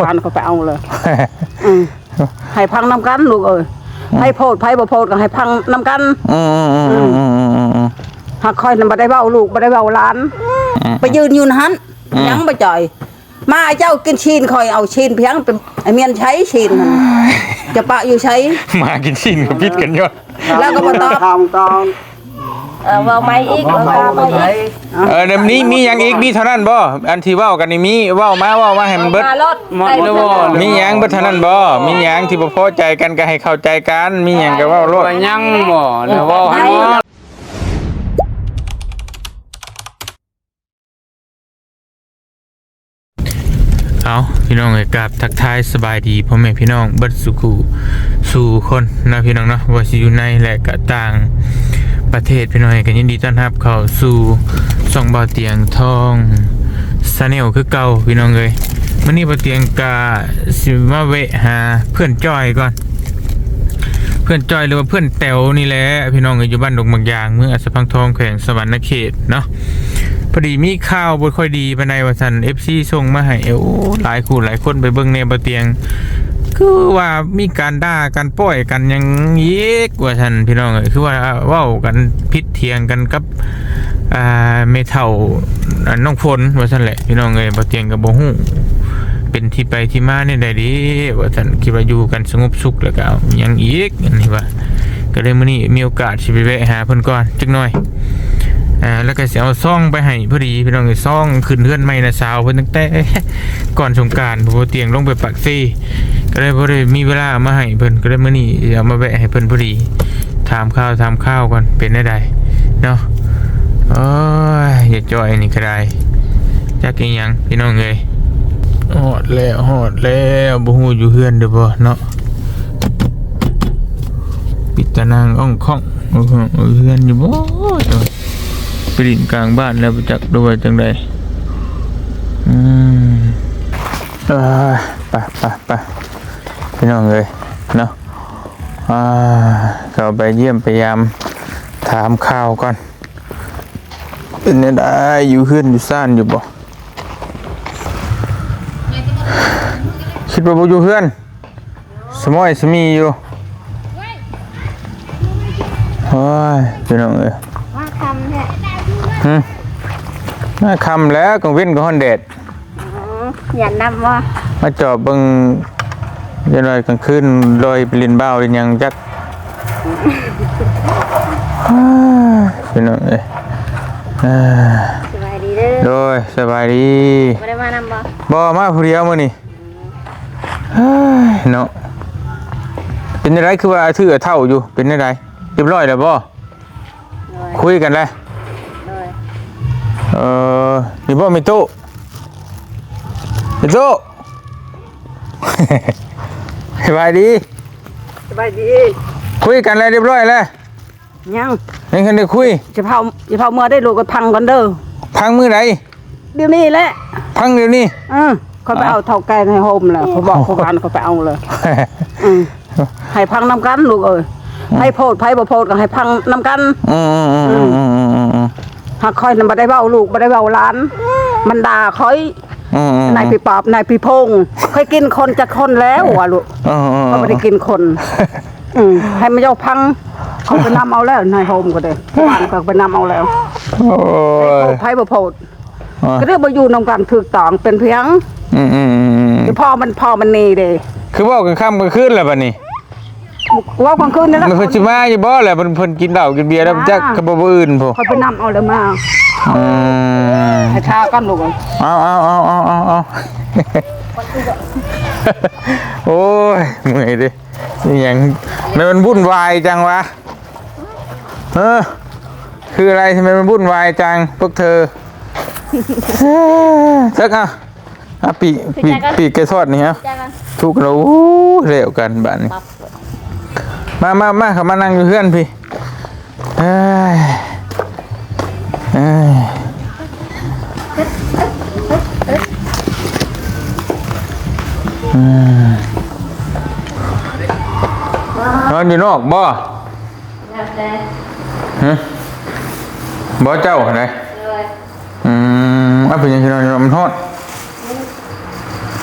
ปานเขาไปเอาเลยให้พังน้ำกันลูกเอ้ยให้โพดไผ่บ่โพดก็ให้พังน้ำกันหากคอยนำบ่ได้เว้าลูกบ่ได้เว้าหลานไปยืนอยู่นั่นยังบ่จ่อยมาเจ้ากินชีนคอยเอาชีนเพียงเป็นไอ้เมียนใช้ชีนจะปะอยู่ใช้มากินชีนก็พิษกันยอดแล้วก็บ่ตอบเว้าไปอีกเว้าไปอีกเดี๋ยวนี้มีหยังอีกมีเท่านั้นบ่อันที่เว้ากันนี่มีเว้ามาให้มันเบิดมีหยังเบิดเท่านั้นบ่มีหยังที่บ่พอใจกันก็ให้เข้าใจกันมีหยังก็เว้าโลดยังบ่แล้วเว้าให้เอาพี่น้องกราบทักทายสบายดีพ่อแม่พี่น้องเบิดสุขุสู่คนนะพี่น้องเนาะว่าสิอยู่ในและก็ต่างประเทศพี่น้องก็ยินดีต้อนรับเข้าสู่ช่องบ่าวเตียงทองชาแนลคือเก่าพี่น้องเอ้ยมื้อนี้บ่าวเตียงก็สิมาแวะหาเพื่อนจ้อยก่อนเพื่อนจ้อยหรือว่าเพื่อนแต๋วนี่แหละพี่น้องอยู่บ้านดงบางยางเมืองอัสสัมพันธ์ทองแขวงสวรรณเขตเนาะพอดีมีข่าวบ่ค่อยดีปานใดว่าซั่น FC ส่งมาให้หลายคู่หลายคนไปเบิ่งแนวบ่าวเตียงคือว่ามีการด่ากันป้อยกันยังอีกว่าท่านพี่น้องคือว่าเว้ากันพิษเถียงกันกับเมเท่าน้องฝนว่าท่านแหละพี่น้องบ่เถียงกับบ่ฮู้เป็นที่ไปที่มาเนี่ยได้ดีว่าท่านคิดว่าอยู่กันสงบสุขแล้วก็ยังอีกอันนี้ว่าก็เลยมื้อนี้มีโอกาสสิไปแวะหาเพิ่นก่อนจักหน่อยแล้วก็สิเอาซองไปให้พอดีพี่น้องซองขึ้นเฮือนใหม่นะสาวเพิ่นตั้งแต่ก่อนสงกรานต์บ่เตียงลงไปปักซี่ก็เลยบ่ได้มีเวลามาให้เพิ่นก็เลยมื้อนี้เอามาแวะให้เพิ่นพอดีถามข้าวก่อนเป็นได้เนาะโอ้ยอย่าจ่อยนี่ก็ได้จักอีหยังพี่น้องเอ้ยฮอดแล้วบ่ฮู้อยู่เฮือนเด้อบ่เนาะปิดตานางอ่องข้องเฮือนอยู่บ่ไปดินกลางบ้านแล้วจักด้วยจังใดไปพี่น้องเลยเนาะเข้าไปเยี่ยมพยายามถามข่าวก่อนเป็นยังไงอยู่เฮือนอยู่ซ่านอยู่บ่คิดว่าบ่อยู่เฮือนสมอยสมีอยู่โอ้ยพี่น้องเอ้ยว่าคำแท้น่าคำแล้วกังเว้นกับฮอนเดดอย่านำว่ามาจอบเบิ่งยันลอยกลางคืนลอยไปลินเบ้ายังจักพี่น้องเอ้ยสบายดีเด้อโดยสบายดีบ่ได้มานำบ่มาผู้เดียวมื้อนี้เนาะเป็นจังไดคือว่าถือเท่าอยู่เป็นจังไดเรียบร้อยแล้วบ่คุยกันแล้วมีบ่มีตู้สบายดีคุยกันแล้วเรียบร้อยแล้วยังกันได้คุยจะเผาเมื่อได้ลูกก็พังกันเด้อพังมื้อใดเดี๋ยวนี้แหละพังเดี๋ยวนี้เขาไปเอาเท่าแกงให้โฮมแล้วเขาบอกเขาพานเขาไปเอาเลยให้พังน้ำกันลูกเอ้ยให้โพดไผ่บ่โพดก็ให้พังน้ำกันหากคอยนำบ่ได้เว้าลูกบ่ได้เว้าหลานมันด่าคอยนายพี่ปอบนายพี่พงเคยกินคนจะคนแล้วว่ะลูกเขาไม่ได้กินคนให้มันเจ้าพังเขาไปนำเอาแล้วนายโฮมก็ได้บ้านเขาไปนำเอาแล้วไผ่บ่โพดก็เรียกว่าอยู่นำกันถูกต้องเป็นเพียงคือพ่อมันนี่เด้คือว่ากันค่ำกันคืนแล้วบัดนี้ว่ากลางคืนนี่แหละมันเพิ่นสิมาอยู่บ่แหละเพิ่นกินเหล้ากินเบียร์แล้วจักก็บ่อื่นพุ่นเขาไปนำเอาแล้วมาให้ทากันลูกเอาโอ้ยเมื่อยดินี่หยังมันวุ่นวายจังวะคืออะไรทำไมมันวุ่นวายจังพวกเธอสักปีกกระทอดนี่ฮะทุกเราเร็วกันบ้านนี้มาเขามานั่งอยู่เพื่อนพี่นอนอยู่นอกบ่บ่เจ้าไหนเป็นยังไงนอนมันทอด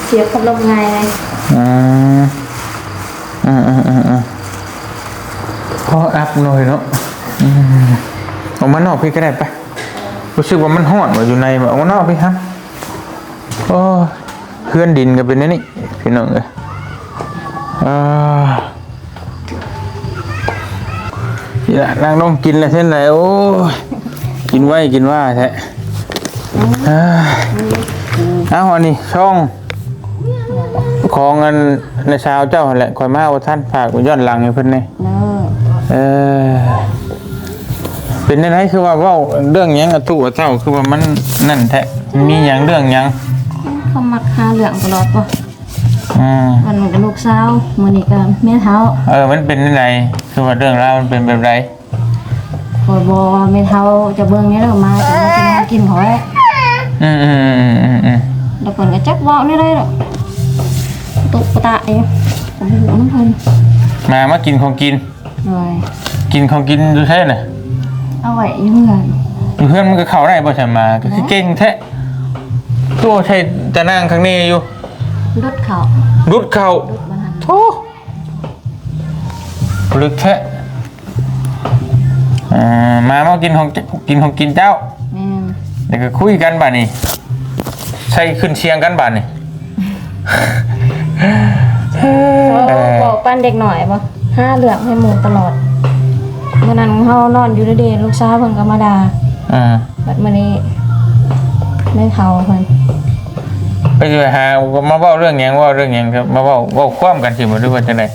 เสียพัดลมไงเลย พออัพหน่อยเนาะออกมานอกพี่ก็ได้ไปรู้สึกว่ามันห้อนอยู่ในออกมานอกพี่ครับโอ้เพื่อนดินก็เป็นนี่พี่น้องเลยอย่านั่งต้องกินเลยเช่นไรโอ้กินไว้กินว่าแท้เอาอันนี้ช่องของเงินในชาวเจ้าแหละคอยมาว่าท่านฝากย้อนหลังให้เพิ่นนี่เป็นได้ไหมคือว่าเรื่องยังกระตู้เจ้าคือว่ามันนั่นแท้มีอย่างเรื่องยังเขามักหาเหลืองตลอดป่ะวันหนึ่งกับลูกสาวมื้อนี้ก็แม่เฒ่ามันเป็นยังไงคือว่าเรื่องราวมันเป็นแบบไรคอยบ่แม่เฒ่าจะเบิ่งนี่แล้วมาจะมากินหอยแล้วเพิ่นก็จักเว้านี่ได้ดอกตุกตะเองผมบ่รู้นำเพิ่นมากินของกินกินของกินดูแท้น่ะเอาไว้อยู่เฮือนมันก็เข้าได้บ่ใช่มาก็คือเก่งแท้ตัวใช่จะนั่งข้างนี้อยู่รุดเข่าโธ่ลึกแท้มากินของกินเจ้าเดี๋ยวก็คุยกันบ่านี่ใช่ขึ้นเชียงกันบ่านี่บอกปั้นเด็กหน่อยบ่ห้าเหลืองให้หมูตลอดเมื่อนั้นเฮานอนอยู่เด้ลูกสาวเพิ่นก็มาด่าบัดมื้อนี้ไม่เฒ่าเพิ่นไปอยู่หามาเว้าเรื่องหยังครับมาเว้าความกันสิบ่รู้ว่าจังได๋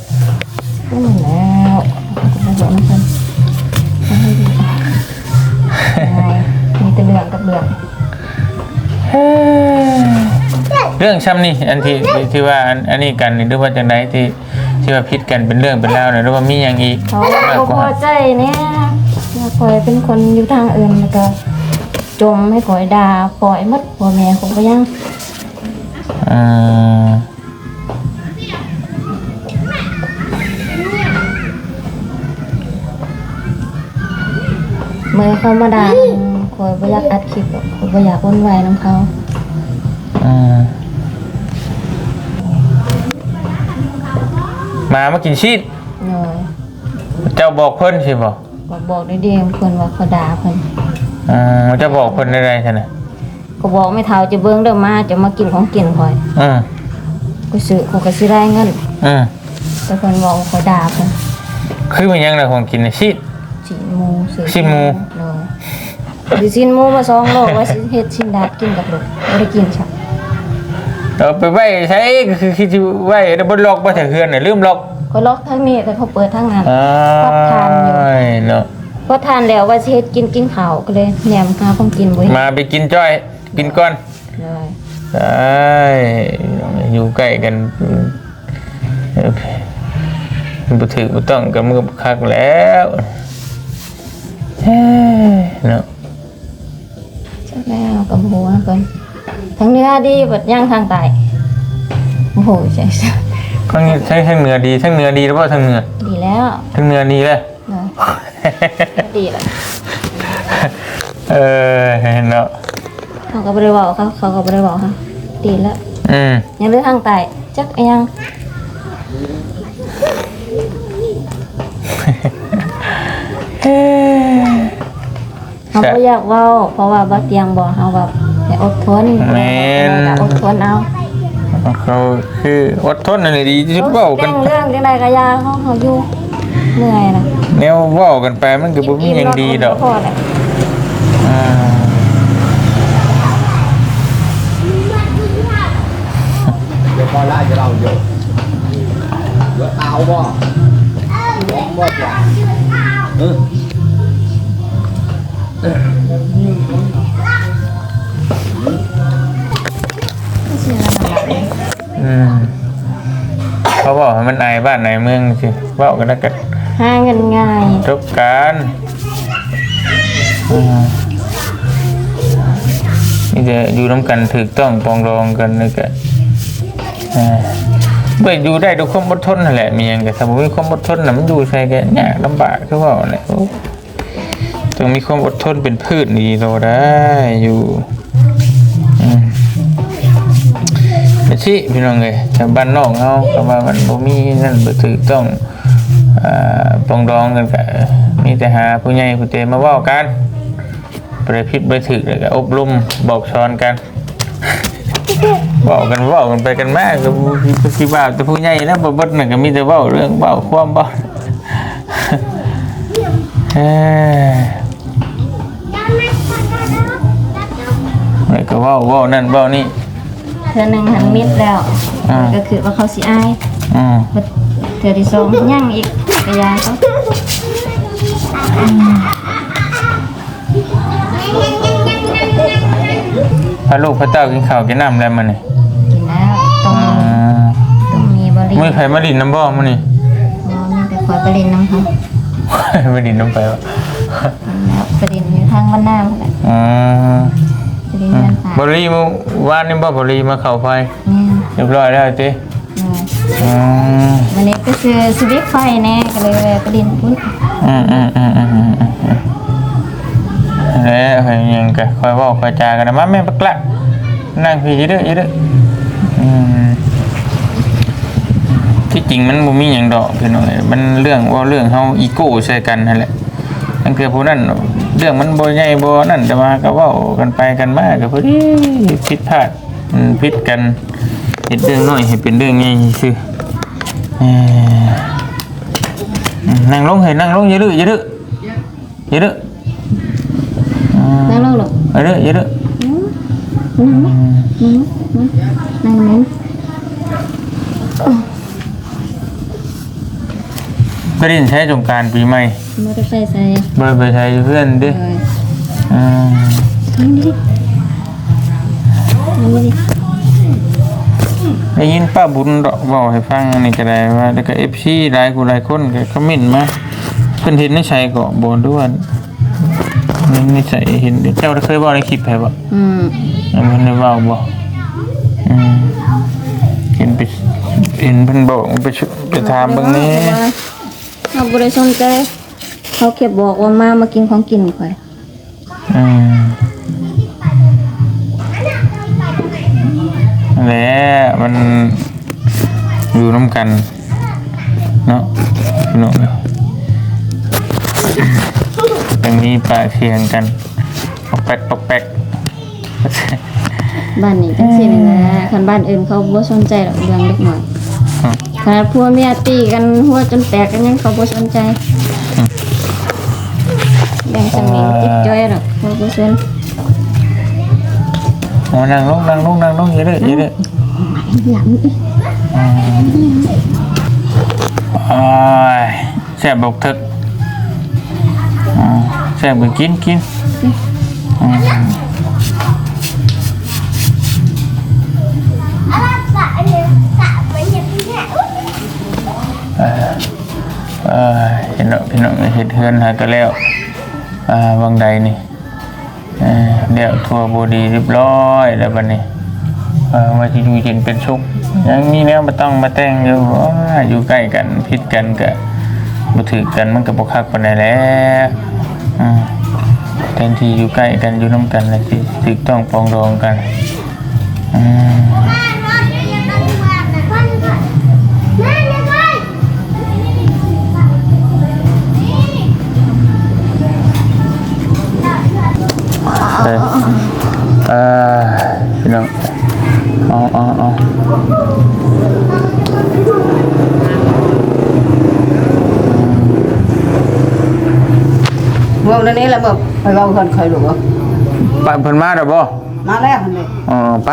ก็เหมือนแล้วจะบอกนำเพิ่นมีแต่เรื่องกับเรื่องช้ำนี่อันที่ว่าอันนี้กันนี่หรือว่าจังได๋ที่ว่าผิดกันเป็นเรื่องเป็นราวหรือว่ามีหยังอีกเขาพอใจเนี่ยว่าคอยเป็นคนอยู่ทางอื่นแล้วก็จมให้คอยด่าปล่อยหมดพ่อแม่คงก็ยังเมื่อเขามาด่าคอยบ่อยากอัดคลิปหรอกคอยบ่อยากวุ่นวายนำเขามากินชีสเจ้าบอกเพิ่นสิบ่บอกได้เดียวเพิ่นว่าเขาด่าเพิ่นจะบอกเพิ่นได้ๆซั่นน่ะก็บอกไม่เท่าจะเบิ่งเด้อมาจะมากินของกินข่อยกูซื้อกูก็สิได้เงินแต่เพิ่นบอกเขาด่าเพิ่นคือมันยังได้ของกินชีสหมูสิชิ้นหมูมา2โลว่าสิเฮ็ดชิ้นดาดกินกับลูกบ่ได้กินชักไปไว้ใช้คือคิดไว้ได้บ่ล็อกบ่ถึงเฮือนน่ะลืมล็อกก็ล็อกทางนี้แต่เขาเปิดทางนั้นพอทานอยู่เนาะพอทานแล้วว่าสิเฮ็ดกินข้าวก็เลยแหนมหาของกินบ่มาไปกินจ้อยกินก่อนใช่อยู่ใกล้กันบ่ถือบ่ต้องกับมือคักแล้วเนาะจักแล้วกับหัวก่อนทั้งเนื้อดีบัดย่างทางใต้โอ้โหใช่ทั้งทั้งเนื้อดีทั้งเนื้อดีหรือว่าทั้งเนื้อดีแล้วทั้งเนื้อดีเลยดีแล้วเห็นแล้วเขาก็บ่ได้บอกเขาก็บ่ได้บอกค่ะดีแล้วยังเรื่องทางใต้จักยังเขาบ่อยากเว้าเพราะว่าบ่เตียงบ่เฮาแบบให้อดทนแม่นอดทนเอาเขาคืออดทนนั่นดีที่เว้ากันเรื่องจังได๋ก็ยาเขาอยู่เหนื่อยนะแนวเว้ากันไปมันก็บ่มีหยังดีดอกเดี๋ยวพอละจะเราอยู่เดี๋ยวเอาบ่จ้ะเขาบอกให้มันอายบ้านในเมืองสิว่ากันแล้วกันหาเงินง่ายจบการนี่จะอยู่ร่วมกันถูกต้องปองรองกันนี่ก็เบื่ออยู่ได้ด้วยความอดทนนั่นแหละมีอย่างกับสมมติความอดทนน่ะมันอยู่ใช่แกยากลำบากคือว่าอะไรต้องมีความอดทนเป็นพืชนี่เราได้อยู่ไม่ ชิพี่น้องเอ้ยแต่บ้านนอกเฮาก็ว่ามันบ่มีนั่นบ่ถูกต้องปรองดองกันก็มีแต่หาผู้ใหญ่ผู้เฒ่มาเว้ากันบ่ได้ผิดบ่ถูกแล้วก็อบรมบอกสอนกันเว้ากันไปกันมาก็สิว่าแต่ผู้ใหญ่นะบ่เบิดนั่นก็มีแต่เว้าเรื่องเว้าความบ่แล้วก็เว้านั่นเว้านี่เทื่อนึงหันมิดแล้วก็คือว่าเขาสิอายเทื่อที่2ยังอีกกะยาเขาพาลูกพาเต้ากินข้าวกินน้ำแล้วมื้อนี้กินแล้วต้องมีบริ มื้อไผมาดินน้ำบ่มื้อนี้มีแต่คอยไปเล่นน้ำเขา มาดินน้ำไปวะ แล้วไปเล่นอยู่ทางบ้านหน้าพุ่นแหละไปเล่นกันค่ะ บริมาวานนี่บ่บริมาเข้าไฟ นี่ เรียบร้อยแล้วติวันนี้ก็คือสวิตไฟแน่ก็เลยไปเล่นพุ่นแล้วเฮ้ยยังก็ค่อยเว้าค่อยจากันนะมาแม่ปักละนั่งพี่อยู่เด้อที่จริงมันบ่มีหยังดอกพี่น้องมันเรื่องเฮาอีโก้ใส่กันนั่นแหละนั่นคือผู้นั้นเรื่องมันบ่ใหญ่บ่นั่นแต่ว่าก็เว้ากันไปกันมาก็พอดีผิดพลาดผิดกันเฮ็ดเรื่องน้อยให้เป็นเรื่องใหญ่ซื่อนั่งลงเฮ้ยนั่งลงอย่าดื้อนั่งลงหรอกอย่าดื้อนั่งไปเล่นใช้สงกรานต์ปีใหม่มอเตอร์ไซค์ใส่บ่ไปใช้เพื่อนดิได้ยินป้าบุญดอกบอกให้ฟังนี่ก็ได้ว่าแล้วก็ FC หลายคนก็คอมเมนต์มาเพิ่นเห็นในใช้ก็บ่ด้วยนี่ใส่เห็นเจ้าเคยบอกในคลิปให้บ่มันได้เว้าบ่เห็นเพิ่นบอกไปถามเบิ่งนี่เขาบริสุทธิ์ใจเขาเก็บบอกว่ามากินของกินค่อยแล้วมันอยู่น้ำกันเนาะพี่น้องอย่างนี้ปะเทียงกันปอกแป๊กบ้านนี้จังซี่นี่นะคันบ้านอื่นเขาบ่สนใจหรอกเรื่องเล็กน้อยขนาดผัวเมียตีกันหัวจนแตกกันยังเขาบ่สนใจแบ่งสมิงจิ๊บจ้อยหรอกเขาบ่สนนั่งลงอย่าดื้อหลังแซ่บบกทึกแซ่บไปกินเห็นพี่น้องเห็ดเฮือนหากันแล้ววังใดนี่เดี๋ยวทัวร์บดีเรียบร้อยแล้วบัดนี้มาที่อยู่เย็นเป็นสุขยังมีแนวมาต้องมาแต่งอยู่ใกล้กันผิดกันก็บ่ถือกันมันก็บ่คักปานใดแล้วแทนที่อยู่ใกล้กันอยู่นำกันแล้วสิถูกต้องปรองดองกันพี่น้องเว้าในนี้แล้วแบบไปเว้ากันใครหรอไปเพิ่นมาแล้วบ่มาแล้วเพิ่นนี่ไ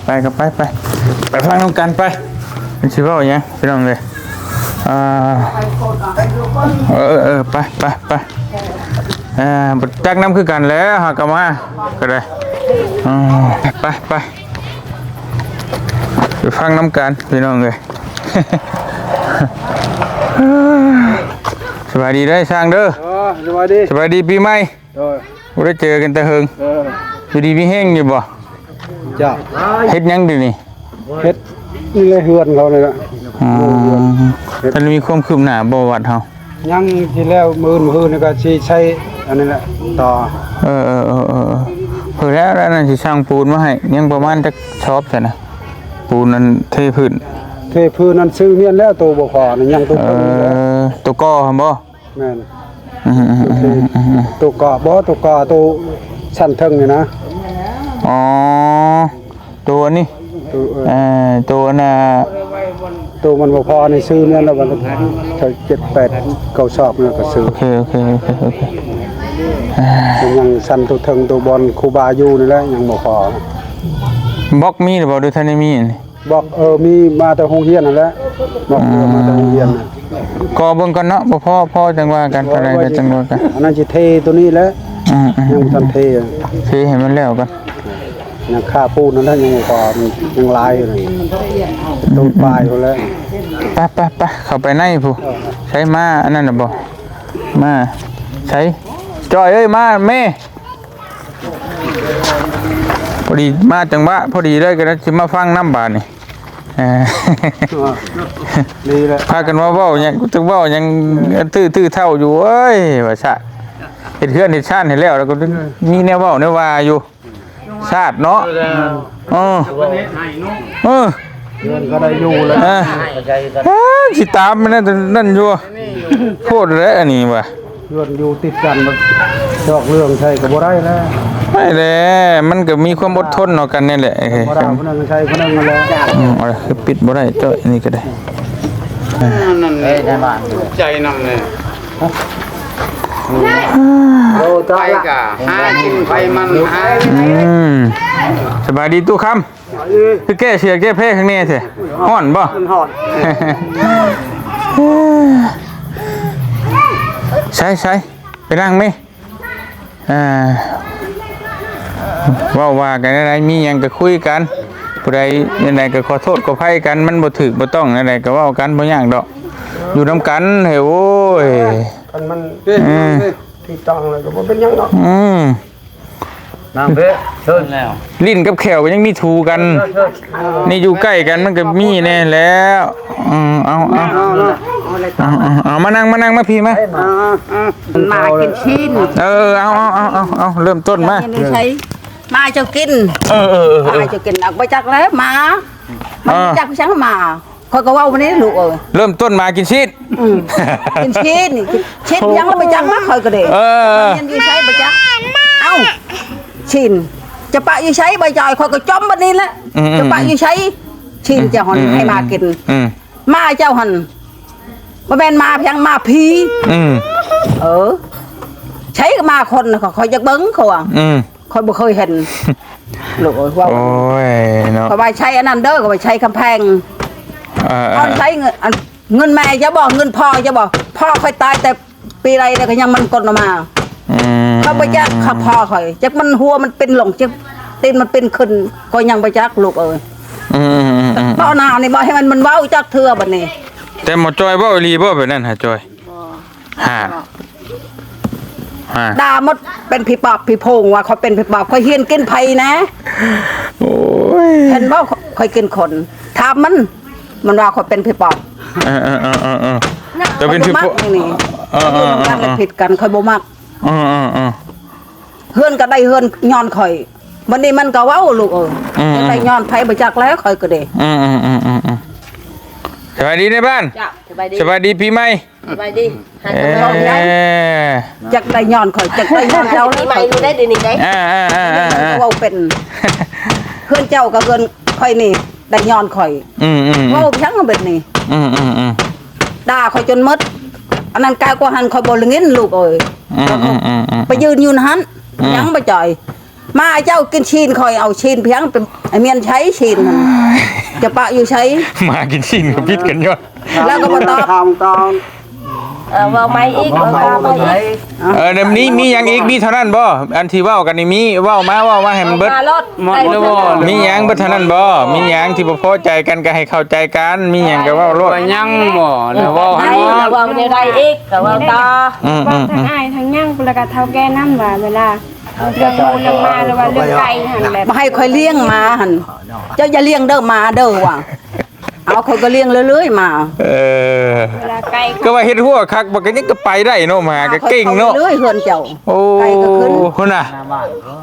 ปก็ไปฟังนำกันไปมันสิเว้าหยังพี่น้องเลยไปจักน้ำคือกันแล้วหากมาก็ได้ไปฟังน้ำกันพี่น้องเลยสบายดีได้ช่างเด้อสบายดีปีใหม่ได้เจอกันแต่เฮิงอยู่ดีมีแห้งอยู่บ่จ้าเฮ็ดยังดินี่เฮ็ดนี่เลยเฮือนเขาเลยล่ะท่านมีความคืบหน้าบ่วัดเฮายังที่แล้วมื้อนี่ก็สิใช้อันนี้แหละต่อเพิ่นแล้วนั่นสิสร้างปูนมาให้ยังประมาณจักชอบซั่นน่ะ ปูนนั้นเทพื้น เทพื้นนั้นซื้อเมียนแล้วตัวบ่พอนี่ยังตัว ตัวก่อหั่นบ่ แม่นตัวเกาะบ่ตัวเกาะตัวชั้นเทิงนี่นะ อ๋อตัวนี้ ตัว ตัวน่ะ ตัวมันบ่พอนี่ซื้อเมียนแล้วมัน7-8 9ชอบนี่ก็ซื้อ โอเคยังชั้นตัวเทิงตัวบอลครูบาอยู่นี่แหละยังบ่พอบ ล็อกมีหรือบ่ดูท่านได้มีนี่ บอกมีมาแต่โรงเรียนนั่นแหละบอกมาแต่โรงเรียนน่ะ ก็เบิ่งก่อนเนาะบ่พอจังว่ากันเท่าใดก็จังว่ากัน อันนั้นสิเทตัวนี้แหละ ยังบ่ทันเท เทให้มันแล้วกัน ยังค่าปูนนั่นแหละยังบ่พอมันยังลายอยู่เลยต้นปลายพุ่นแล้ว ไปเข้าไปในผู้ใช้มาอันนั้นน่ะบ่มาใช้จอยเอ้ยมาแม่พอดีมาจังหวะพอดีเลยก็สิมาฟังน้ำบาดนี่นี่แหละ พากันว่าเว้าหยังกูตึกเว้าหยังตื้อเท่าอยู่เอ้ยว่าซะเฮ็ดเฮือนเฮ็ดชาติให้แล้วแล้วก็มีแนวเว้าแนวว่าอยู่ชาติเนาะเออ เดือนก็ได้อยู่แล้ว สิตามมันนั่นอยู่โคตรแล้วอันนี้ว่ะ เดือนอยู่ติดกันมันดอกเรื่องใช่ก็บ่ได้แล้ว ไม่แหละมันก็มีความอดทนเนาะกันนี่แหละ บ่ได้พนันใช้พนันมาแล้ว เอาล่ะคือปิดบ่ได้เจ้าอันนี้ก็ได้ นั่นในบ้านใจนำเลยโอ้ตายกะหากินไฟมันหา สบายดีตู้คำคือแก้เสียแก้เพข้างนี้สิฮ้อนบ่ มันหอด ใช่ไปนั่งไหมว่ากันอะไรมีหยังก็คุยกันผู้ใดยังไงก็ขอโทษขออภัยกันมันบ่ถูกบ่ต้องอะไรก็เว้ากันบ่ยากดอกอยู่นํกันเฮ้ยโอ้ย กันมันที่ต้องเลยก็บ่เป็นหยังดอก นางเด้เชิญแล้ว ลิ้นกับแขวก็ยังมีถูกันนี่อยู่ใกล้กันมันก็มีแน่แล้วเอามานั่งมาพี่มา มากินชิ้น เอาเริ่มต้นมา ใช้มาจะกินมาจะกินอักไปจักแล้วมาจักช่างมาคอยก็ว่าวันนี้ลูกเอ้ย เริ่มต้นมากินชีส กินชิ้นชิ้นยังแล้วไปจักมาคอยก็เด้ยันอยู่ใช้ไปจักเอ้าชินจะปะอยู่ใช้ใบจอยคอยก็จอมบันนี้ละจะปะอยู่ใช้ชินจะหันให้มากินมาเจ้าหันมาเป็นมาเพียงมาพีใช้มาคนคอยจะเบิ้งเขาอ่ะคอยบ่เคยเห็นลูกว่า โอ้ยเนาะ คอยไปใช้อันนั้นเด้อก็ไปใช้กำแพงเอาใช้เงินแม่จะบอกเงินพ่อจะบอกพ่อคอยตายแต่ปีไรแต่ก็ยังมันกดออกมาเขาไปจักขับพ่อคอยจักมันหัวมันเป็นหลงจักตีนมันเป็นขึ้นก็ยังไปจักลูกตอนหน้านี่บอกให้มันเว้าจักเถื่อบัดนี้ แต่หมอจอยบ่อีหลีบ่แบบนั้นฮะจอยด่าหมดเป็นผีปอบผีโพงว่าเขาเป็นผีปอบเขาเฮียนกินไผนะโอ้ยเห็นบ่เขากินคนถามมันว่าเขาเป็นผีปอบจะเป็นผีปอบนี่มันผิดกันเขาบ่มักเฮือนก็ได้เฮือนย้อนข่อยวันนี้มันก็เว้าลูกได้ย้อนไผบ่จักแล้วข่อยก็ได้สบายดีในบ้านสบายดีปีใหม่สบายดีจักได้ย้อนข่อยจักได้ย้อนเจ้าปีใหม่รู้ได้ดีนี่ได้เว้าเป็นเฮือนเจ้ากับเฮือนข่อยนี่ได้ย้อนข่อยเว้าจังแบบนี้ด่าข่อยจนหมดอันนั้นกายกว่าหันข่อยบ่ละงินลูกเอ้ยไปยืนอยู่นั้นยังบ่จ่อยมาเจ้ากินชีนข่อยเอาชีนเพียงเป็นไอ้เมียนใช้ชีนจะปะอยู่ใช้มากินชีนก็พิษกันยอดแล้วก็บ่ตอบว่าไม่อีกว่าไม่อีกเดี๋ยวนี้มีอย่างอีกมีเท่านั้นบ่อันที่เว้ากันนี่มีเว้ามาให้มันเบิดมีหยังเบิดเท่านั้นบ่มีหยังที่บ่พอใจกันก็ให้เข้าใจกันมีหยังก็เว้าโลดยังบ่แล้วว่าให้ว่าในใดอีกก็ว่าต่อทั้งอ้ายทั้งย่างประกาศเท่าแก่น้ำว่าเวลาเรื่องมูลเรื่องมาหรือว่าเรื่องไก่หันแบบมาให้ค่อยเลี้ยงมาหันเจ้าอย่าเลี้ยงเด้อมาเด้อว่ะเอาค่อยก็เลี้ยงเรื่อยๆมาเวลาไก่ก็ว่าเฮ็ดหัวคักบ่ก็ยังก็ไปได้เนาะมาก็เก่งเนาะเรื่อยเฮือนเจ้าโอ้ไก่ก็ขึ้นคนน่ะ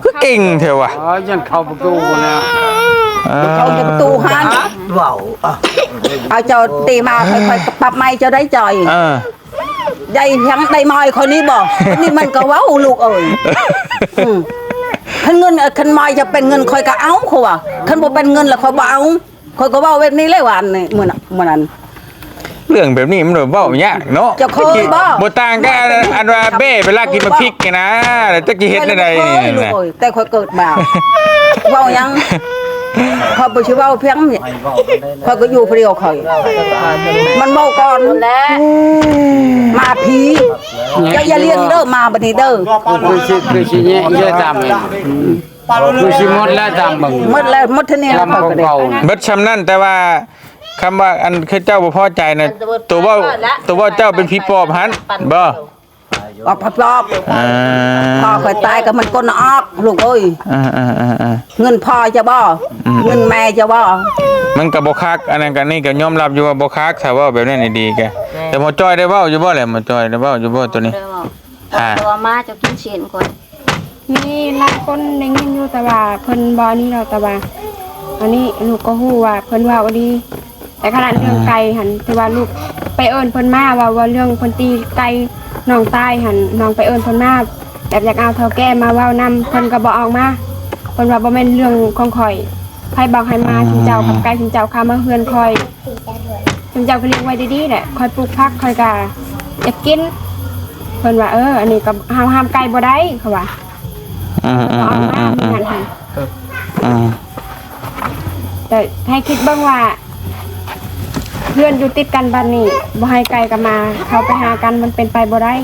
คือเก่งแท้ว่ะยันเข้าประตูนะเข้าประตูหัน ว้าว เอาเจ้าตีมาค่อยๆปรับไม้เจ้าได้จ่อย ใหญ่ทั้งได้มอยคนนี้บอกนี่มันก็เว้าลูกเอ้ยคันเงินคันมอยจะเป็นเงินคอยก็เอาเขาว่าคันบ่เป็นเงินแล้วคอยบ่เอาคอยก็เว้าเว้นนี้เลยว่าอันนี้มื้อนั้น เรื่องแบบนี้มันแบบเว้ายากเนาะ จะเคยบ่ บ่ต่างกันอันว่าเบ้เวลากินมาพริกไงนะแต่จะเฮ็ดได้นี่ ลูก นะ เอ้ยแต่คอยเกิดมาเว้ายังคอยบ่สิเว้าเพียงนี่คอยก็อยู่ผู้เดียวคอยมันเว้าก่อนมาผีอย่าเลี้ยงเด้อมาบัดนี้เด้อ คือสิเนี่ยเยอะตามคือสิหมดแล้วตามบัง หมดแล้วหมดเท่านี้แล้วคอยก็ได้ เบิดชำนั่นแต่ว่าคำว่าอันคือเจ้าบ่พอใจนะตัวว่าเจ้าเป็นผีปอบหันบ่ ออกพับรอบพ่อคอยตายก็มันก้นออกลูกเอ้ยเงินพ่อจะบ่เงินแม่จะบ่ มันก็บ่คักอันนั้นก็นี่ก็ยอมรับอยู่ว่าบ่คักถ้าว่าแบบนั้นนี่ดีแกแต่หมอจ้อยได้เว้าอยู่บ่แหละหมอจ้อยได้เว้าอยู่บ่ตัวนี้ตัวมาจะกินเสียนก่อน นี่หลายคนได้ยินอยู่แต่ว่าเพิ่นบ่นี่เราแต่ว่าอันนี้ลูกก็ฮู้ว่าเพิ่นว่าบ่ดีแต่ขนาดเรื่องไก่หันแต่ว่าลูกไปเอิ้นเพิ่นมาว่าเรื่องเพิ่นตีไก่น้องตายหันน้องไปเอิ้นเพิ่นมาแบบอยากเอาเฒ่าแก่มาเว้านำเพิ่นก็บ่ออกมาเพิ่นว่าบ่แม่นเรื่องของข่อยไผบอกให้มาถึงเจ้ากับไก่ถึงเจ้าข้ามาเฮือนข่อยถึงเจ้าก็เลี้ยงไว้ดีๆแหละข่อยปลูกผักข่อยก็อยากกินเพิ่นว่าอันนี้ก็ห้ามไก่บ่ได้เขาว่าออกมาเหมือนกันหันแต่ให้คิดเบิ่งว่าเพื่อนอยู่ติดกันบ้านนี้บ่ให้ไกลกันมาเขาไปหากันมันเป็นไปบ่ได้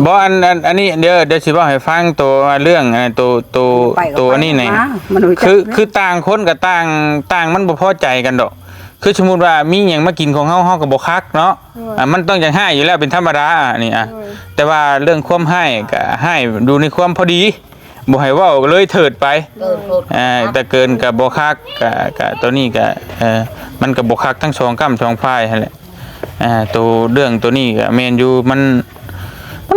บ่อันนี้เดี๋ยวสิเว้าให้ฟังตัวเรื่องตัวอันนี้นี่คือต่างคนกับต่างมันบ่พอใจกันดอกคือสมมุติว่ามีหยังมากินของเฮาก็บ่คักเนาะมันต้องอย่างให้อยู่แล้วเป็นธรรมดานี่แต่ว่าเรื่องความให้ก็ให้ดูในความพอดีบ่ให้เว้าเลยเถิดไปแต่เกินก็บ่คักก็ตัวนี้ก็มันก็บ่คักทั้งสองกำสองฝ่ายนั่นแหละตัวเรื่องตัวนี้ก็แม่นอยู่มัน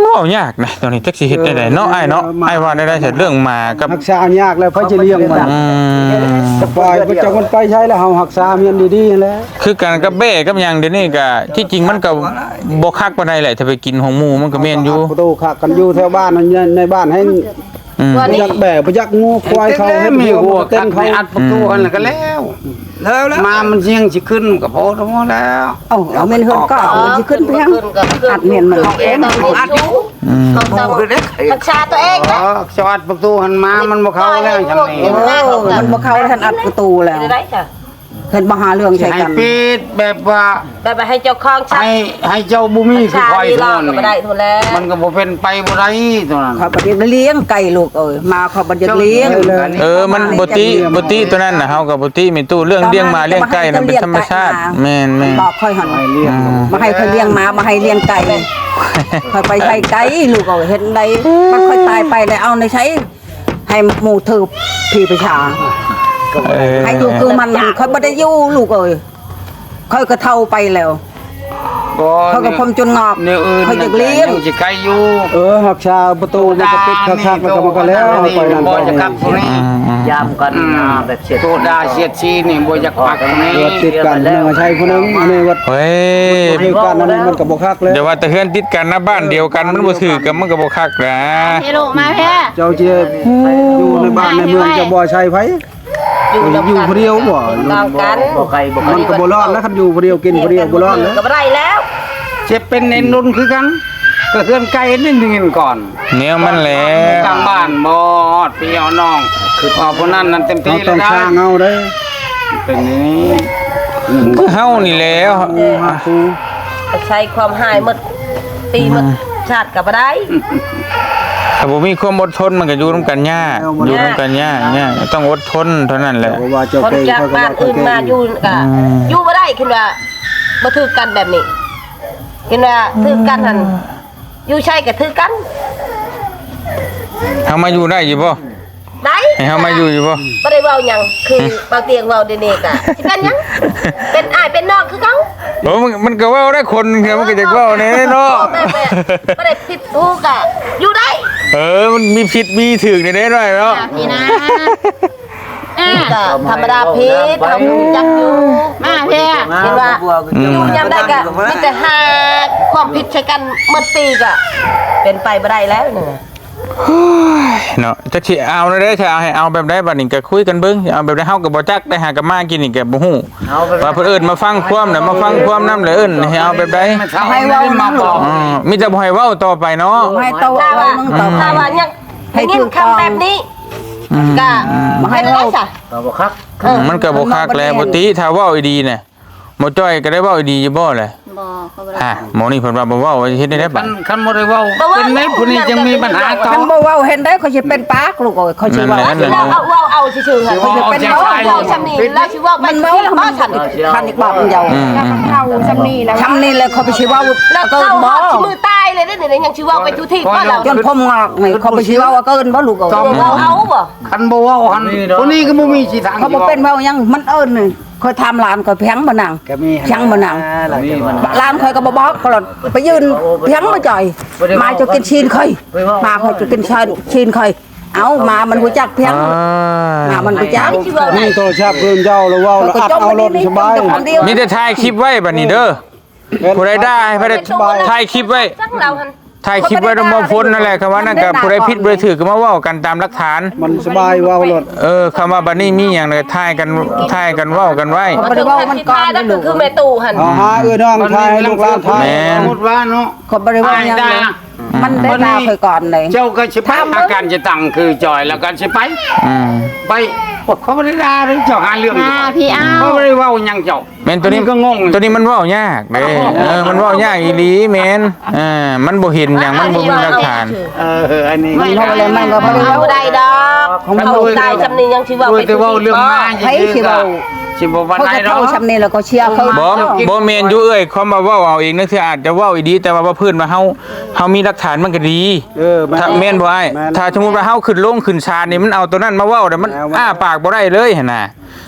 เว้ายากนะตัวนี้จักสิเฮ็ดได้เนาะอ้ายเนาะอ้ายว่าได้เสร็จเรื่องหมากับ รักษายากแล้วเพิ่นจะเลี้ยงมันจะปล่อยเพิ่นจะมันไปใช้แล้วเฮารักษาเมียนดีๆแล้ว คือกันกับเบ้กับหยังเดี๋ยวนี้ก็ที่จริงมันก็บ่คักปานใดแหละถ้าไปกินของหมู่มันก็แม่นอยู่ ประตูคักกันอยู่แถวบ้านในบ้านให้บ่อยากแบ่บ่อยากงูควายเขาให้ มี มี หั หั ว ว เต้ เต้ น น เขา เขา อัดประตูกันแล้วก็แล้วมามันเสียงสิขึ้นก็พอทั้งหมดแล้ว เอาเม่นเฮือนก็มันสิขึ้นเพียงอัดเม่นมันเอง อัดอยู่เขาต้องรักษาตัวเองนะ สวัสดประตูหันมามันบ่เข้าแล้วจังนี้ มันบ่เข้าท่านอัดประตูแล้ว ได้จ้ะ เพิ่นบ่หาเรื่องใส่ ให้ กัน ปิดแบบว่า ได้ไปให้เจ้าของชัก ให้เจ้าบุมีคือคอย ร ท อน ก็บ่ได้ทุนแล้ว มันก็บ่เป็นไปบ่ได้ตัวนั้น เขาบ่ได้เลี้ยงไก่ลูกเอ้ยมาเขาบ่ได้เลี้ยง มันบ่ติตัวนั้นน่ะเฮาก็บ่ติมีตู้เรื่องเลี้ยงหมาเลี้ยงไก่นั่นเป็นธรรมชาติแม่น บอกค่อยหันมาให้เขาเลี้ยงหมามาให้เลี้ยงไก่ค่อยไปใช้ไก่ลูกเอ้ยเฮ็ดได้มันค่อยตายไปแล้วเอาในใช้ให้หมู่ถือพี่ประชาให้อยู่คือมันค่อยบ่ได้อยู่ลูกเอ้ยค่อยก็เฒ่าไปแล้วเขาก็พมจนงอก เนี่ยเขาอยากเลี้ยง สิไกลอยู่ รักษาประตูมันก็ปิดคักๆแล้วก็มันก็แล้วไปนั่น บ่ ไป จะ นี่ กลับพวกนี้ ยามกันแบบเสีย ตัวดาเสียดชีนี่บ่จะปักพวกนี้ เกิดติดกันนึงใช้คนนึงอันนี้ว่า เฮ้ย คือกันอันนี้มันก็บ่คักแล้ว เดี๋ยวว่าแต่เฮือนติดกันนะบ้านเดียวกันมันบ่ถือกันมันก็บ่คักนะ เฮโรมาแพ้ เจ้าเจียอยู่ในบ้านในเมืองจะบ่ใช้ไผอยู่ผู้เดียวบ่ ต้องกัน บ่ไกลบ่ไกล มันก็บ่รอดแล้วคันอยู่ผู้เดียวกินผู้เดียวบ่รอดแล้ว ก็บ่ได้แล้ว เจ็บเป็นเน้นรุ่นคือกันก็เฮือนไกลนิดนึงก่อน แนวมันแหละ กลางบ้านบ่พี่เอาน้องคือพอพวกนั้นนั่นเต็ม เรา ที่ ต้ แล้ อ ว ง นะ สร้างเอาได้ เป็นนี้ คือเฮานี่แหล้ว หาครู ใช้ความหายหมดตีหมดชาติก็บ่ได้ ถ้าบ่มีความอดทนมันก็อยู่นํกันยากอยู่นํกันยากต้องอดทนเท่านั้นแหละ เพราะว่าเจ้า คน เก่ง จาก เขาก็ บ้าน ว่าเขา อื่น เก่ง มาอยู่ก็อยู่บ่ได้คิดว่าบ่ถือกันแบบนี้คิดว่าถือกันหั่นอยู่ใช่ก็ถือกัน เฮามาอยู่ได้อยู่บ่ ได้ ให้เฮามาอยู่อยู่บ่ บ่ได้เว้าหยังคือเบาเตียงเว้าเดี๋ยวนี้ก็สิเป็นหยังเป็นอ้ายเป็นน้องคือเขา โอ้มันก็เว้าได้คนคือมันก็จะเว้าแน่เนาะ บ่ได้ผิดถูกก็อยู่ได้ มันมีผิดมีถูกในเด้หน่อยเนาะ นี่นะ ก็ธรรมดาพิษทำจักอยู่มาเพ่เห็นว่าอยู่ยามได้ก็มีแต่หาความผิดใช้กันหมดปีก็เป็นไปบ่ได้แล้วนี่ เนาะจักสิเอาเด้อถ้าให้เอาแบบใดบัดนี้ก็คุยกันเบิ่งเอาแบบใดเฮาก็บ่จักได้หากันมากินนี่ก็บ่ฮู้ว่าเพิ่นเอิ้นมาฟังความน่ะมาฟังความนำแล้วเอิ้นให้เอาแบบใด ให้เว้ามาบอก มีแต่บ่ให้เว้าต่อไปเนาะ ให้โตไว้มึงต่อไป ถ้าว่ายังให้ยินคำแบบนี้ก็ให้ได้ซะ บ่คัก มันก็บ่คักแล้วบ่ติถ้าเว้าดีๆน่ะหมอจ้อยก็ได้เว้าดีอยู่บ่แหละหมอนี่เพิ่นว่าบ่เว้าเฮ็ดได้บัด คันบ่ได้เว้าเป็นแม่ผู้นี้ยังมีปัญหาต่อ คันบ่เว้าเห็นได้เขาสิเป็นปากลูกเอ้ยเขาสิเว้า เอาซื่อๆค่ะเขาจะเป็นเอาชำนี้แล้วสิว่า มัน เว้า เว้า แล้ว มั มาน ฉัน คันอีกบอกมันยาว แล้วก็เท่าซำนี้แล้ว คำนี้เลยเขาไปสิเว้า แล้ว เกิ เข้าน บ่ ชิมือตายเลยได้นี่ยังสิว่าไปทุกที่บ่เรา จนผมงอกนี่เขาไปสิเว้าเกินบ่ลูกเอ้ย เอาบ่ คันบ่เว้าหันผู้นี้ก็บ่มีสิทาง เขาบ่เป็นเว้าหยังมันเอิ้นนี่คอยทำหลานคอยเพียงบ่นั่งเพียงบ่นั่งหลานคอยก็บ่บอกก็ไปยืนเพียงบ่จ่อยมาจะกินชีนคอยมาคอยจะกินชีนคอยเอามามันรู้จักเพียงมามันรู้จัก นี่โทรศัพท์เพิ่นเจ้าแล้วเว้าแล้วอัดเอารถสบาย มีแต่ถ่ายคลิปไว้บัดนี้เด้อผู้ใดได้ให้ผู้ใดถ่ายคลิปไว้ จังเราหัน ถ่ายคลิปไว้แล้วมาพ้นนั่นแหละคำว่านั่นก็ผู้ใดผิดผู้ใดถูกก็มาเว้ากันตามหลักฐาน มันสบายเว้ารถ คำว่าบัดนี้มีหยังก็ถ่ายกันเว้ากันไว้ บ่ได้เว้ามันก่อน นั่นคือแม่ตู่หัน เอาหาน้องทายให้ลูกหลานทาย แม่น สมมุติว่าเนาะ เขาบ่ได้เว้าหยังเลยมันได้ด่าคอยก่อนเลย เจ้าก็สิไปอาการจะตั้งคือจอยแล้วก็สิไป อืม ไปเขาบ่ได้ด่าเด้เจ้าหาเรื่องพี่อ้าวเขาบ่ได้เว้าหยังเจ้า แม่นตัวนี้ ก็งง ตัวนี้มันเว้ายากเด้มันเว้ายากอีหลีแม่นมันบ่เห็นหยังมันบ่มีหลักฐาน อันนี้ มันเว้าอะไรมันก็บ่ได้ เอา เว้า ได้ดอกเขาตายจำนี้ยังสิว่าไป แต่เว้าเรื่องมา ให้สิเว้า สิบ่ว่า เขา ไหน จะ ดอ เข้าก ชำนี้แล้วก็เชียร์เขา บ่แม่นอยู่เขามาเว้าเอาเองนั่นคืออาจจะเว้าอีดีแต่ว่าเพิ่นว่าเฮามีหลักฐานมันก็ดีถ้าแม่นบ่อ้ายถ้าสมมุติว่าเฮาขึ้นลงขึ้นศาลนี่มันเอาตัวนั้นมาเว้าแต่มันอ้าปากบ่ได้เลยหั่นน่ะ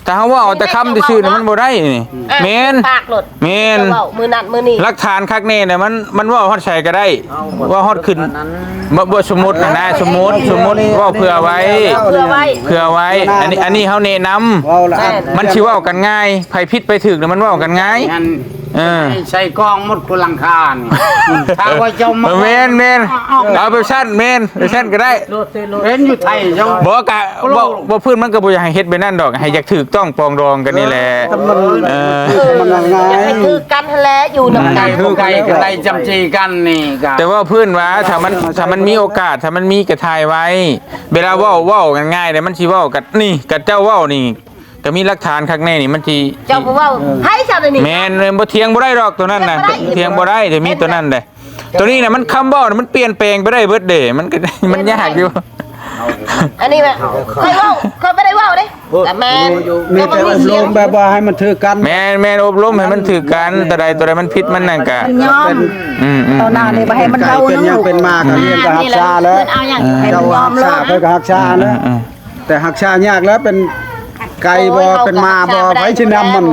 ถ้าเฮาเว้าเอาแต่คำซื่อๆนี่มันบ่ได้นี่แม่น ปากหลด แม่น เว้ามือนั่นมือนี่ หลักฐานคักแน่น่ะมันเว้าฮอดใส่ก็ได้ว่าฮอดขึ้นบ่สมมุตินะสมมุติเว้าเผื่อไว้ เพื่อไว้ เผื่อไว้อันนี้เฮาแนะนำ เว้าละ มันสิเว้ากันง่ายไผผิดไปถึกแล้วมันเว้ากันง่าย งั้น ใ ใส่กล้องหมดพลังคานี่ถ้าว่าเจ้ามา แม่นเอาไปชั้นแม่นไปชั้นก็ได้ เห็นอยู่ไทยเจ้า บ่กะบ่พื้นมันก็บ่อยากให้เฮ็ดไปนั่นดอกให้อยากถูกต้องปองดองกันนี่แหละ มันง่าย อยากให้คือกันแท้อยู่นำ ไก่ กัน คือไก่กันไล่จำจีกันนี่ก็ แต่ว่าพื้นว่าถ้ามันมีโอกาสถ้ามันมีกระทายไว้ เวลาเว้ากันง่ายแต่มันสิเว้ากันนี่กับเจ้าเว้านี่ก็มีหลักฐานข้างในนี่มันสิ เจ้าบ่เว้าให้ซะนี่ แม่นบ่เถียงบ่ได้ดอกตัวนั้นน่ะเถียงบ่ได้แต่มีตัวนั้นเด้ตัวนี้น่ะมันคำเว้าน่ะมันเปลี่ยนแปลงไปได้เบิดเด้มันก็มันยากอยู่ อันนี้แม่เคยเว้าเคยบ่ได้เว้าเด้แต่แม่ มีแต่อบรมแบบว่าให้มันถือกัน แม่นอบรมให้มันถือกันแต่ใดตัวใดมันผิดมันนั่นก็ มันยอม ตอนหน้านี่บ่ให้มัน ใคร เว้า เป็น นึง ยัง ลูก เป็นมากเรียนกับฮักษาแล้ว ให้มันยอมเล ฮักษาย ไปกับฮักษาแล้วแต่ฮักษายากแล้วเป็นไก่บ่เป็นมาบ่ไผสินำมัน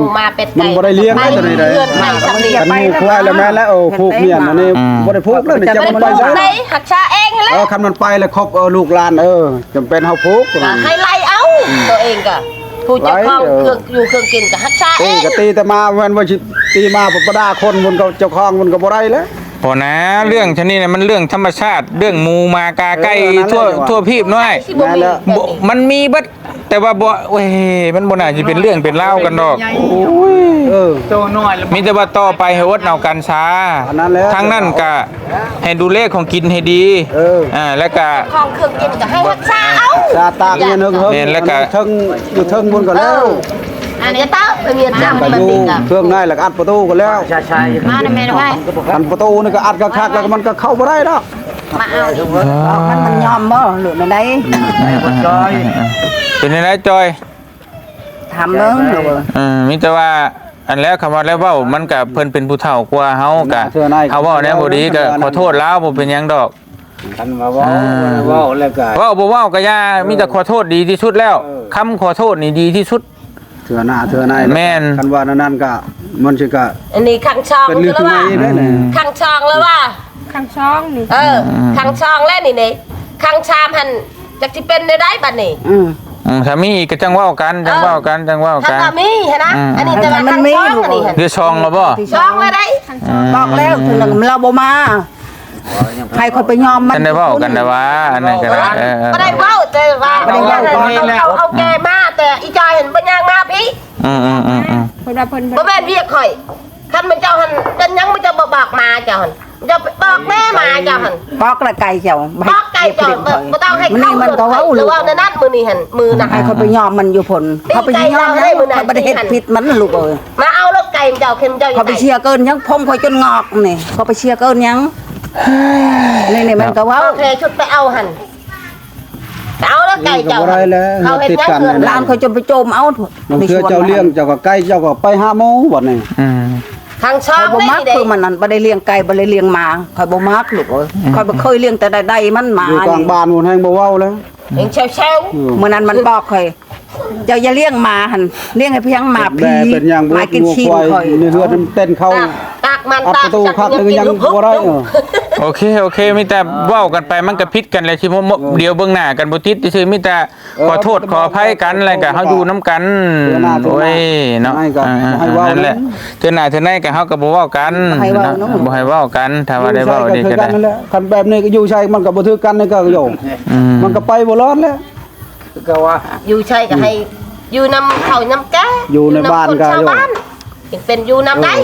บ่ได้เลี้ยงได้ตัวนี้ได้ เพื่อนให้สำเนียง กันหมู่ควายแล้วแม่แล้วผูกเมียนอันนี้บ่ได้ผูกแล้วนี่จะ บ่ มัน ได้ ไป ปลู ซะ กในหักชาเองแหละ คันมันไปแล้วครบลูกหลานจำเป็นเฮาผูก ให้ไล่เอาตัวเองก็ผู้เจ้าของเครื่องอยู่เครื่องกินก็หักชาเอ ตี ง ก็ตีแต่มาแม่นว่าสิตีมาบ่ได้คนมันก็เจ้าของมันก็บ่ได้แล้ว พอนะเรื่องชนิดนี้มันเรื่องธรรมชาติเรื่องหมูมากาไก่ทั่วพีบน้อย สิบ่มี มันมีเบิดแต่ว่าบ่เว้ยมันบ่น่าสิเป็นเรื่องเป็นเล่าวกันดอก โตน้อยแล้ว มีแต่ว่าต่อไปให้อดเอากันช้าทั้งนั้นก็ให้ดูเลขของกินให้ดีแล้วก็ ของเครื่องกินก็ให้หักชาเอา ซาตากเนี่ยนึงเฮิง เห็นแล้วก็ เทิงอยู่เทิงบนก็แล้ว อันนี้เต้าไปเมียจำ ก็ มัน อยู่ ติดอ่ะ เครื่องในแล้วก็อัดประตูก็แล้ว มาได้แม่ได้ อันประตูนี่ก็อัดคักๆแล้วก็มันก็เข้าบ่ได้ดอก มาเอา มันยอมบ่หรือในใด เป็นไงจอย ทำเบิ่งลูก มีแต่ว่าอันแล้วคำว่าแล้วเว้ามันก็เพิ่นเป็นผู้เฒ่ากว่าเฮาก็เฮาเว้าแนวบ่ดีก็ขอโทษแล้วบ่เป็นหยังดอก คันว่าเว้าแล้วก็ เว้าบ่เว้าก็อย่ามีแต่ขอโทษดีที่สุดแล้วคำขอโทษนี่ดีที่สุด เถื่อหน้าเถื่อใน แม่น คันว่านั่นก็มันสิก็ อันนี้ขังช่อง เป็นเรื่อง แล้ว ที่ ว่า ไม่ได้เลย ขังช่องแล้วว่า ข้างช่องนี่ ขังช่องแล้วนี่ขังชามหันจักสิเป็นได้บัดนี้ ถ้ามีอีกก็จังเว้ากันจังเว้ากันจังเว้า ถ้า กัน ก็มีเห็นนะอันนี้จะมันมีอันนี้ เดี๋ยวซองแล้วบ่ ช่องไว้ได้ บอกแล้วถึงเราบ่มาให้คนไปยอมมัน ท่านได้เว้ากันได้ว่าอันนั้นก็ได้ไม่ได้เว้าแต่ว่าเอาแกมาแต่อีจอยเห็นปัญญามาพี่ เพิ่นว่าเพิ่น บ่แม่นเรียกข่อยคันมันเจ้าหันเป็นยังมันจะบอกมาเจ้าหันจะบอกแม่มาเจ้าหัน บอกละไก่เจ้า บอกไก่เจ้าบ่ต้องให้เข้าหรือว่าในนั้นมือนี่หันมือนะ ให้คนไปยอมมันอยู่ผลเขาไปยอมแล้วเขาบ่ได้เฮ็ดผิดมันลูกเอ้ย มาเอารถไก่เจ้าเข็มเจ้า เขาไปเชียร์เกินยังพงคอยจนงอกนี่เขาไปเชียร์เกินยังนี่มันก็เว้า โอเคชุดไปเอาหันเอารถไก่เจ้า บ่ได้แล้ว เขาเฮ็ดยังเกิน ร้านเขาจะไปโจมเอา บางเทื่อเจ้าเลี้ยงเจ้าก็ไก่เจ้าก็ไปหาหมอบัดนี้ ทางช่อง บ่มักคือมันนั่นบ่ได้เลี้ยงไก่บ่ได้เลี้ยงหมาคอยบ่มักลูกเอ้ยคอยบ่เคยเลี้ยงแต่ใดๆมันหมา อยู่กลางบ้านพุ่นแฮงบ่เว้าแล้ว เองเชล มื้อนั้นมันบอกคอยเจ้าอย่าเลี้ยงหมาหั่นเลี้ยงให้เพียงหมาผี แม่เป็นอย่าง หมากินชีนคอย ในเรือเต้นเข้า ตากมัน อัด ตา ประตูพักนึงยังบ่ได้ โอเคมีแต่เว้ากันไปมันก็ผิดกันแหละสิเดี๋ยวเบิ่งหน้ากันบ่ติดซื่อมีแต่ขอโทษขออภัยกันอะไรก็เฮาอยู่นํกันโอ้ยเนาะนั่นแหละเทื่อหน้าเทื่อไหนก็เฮาก็บ่เว้ากันบ่ให้เว้ากันถ้าว่าได้เว้าดีก็ได้ คันแบบนี้ก็อยู่ใช่มันก็บ่ถือกันนี่ก็โยมมันก็ไปบ่รอดแล้วก็ว่า อยู่ใช่ก็ให้อยู่นำเขานำแกเป็นอยู่นำได้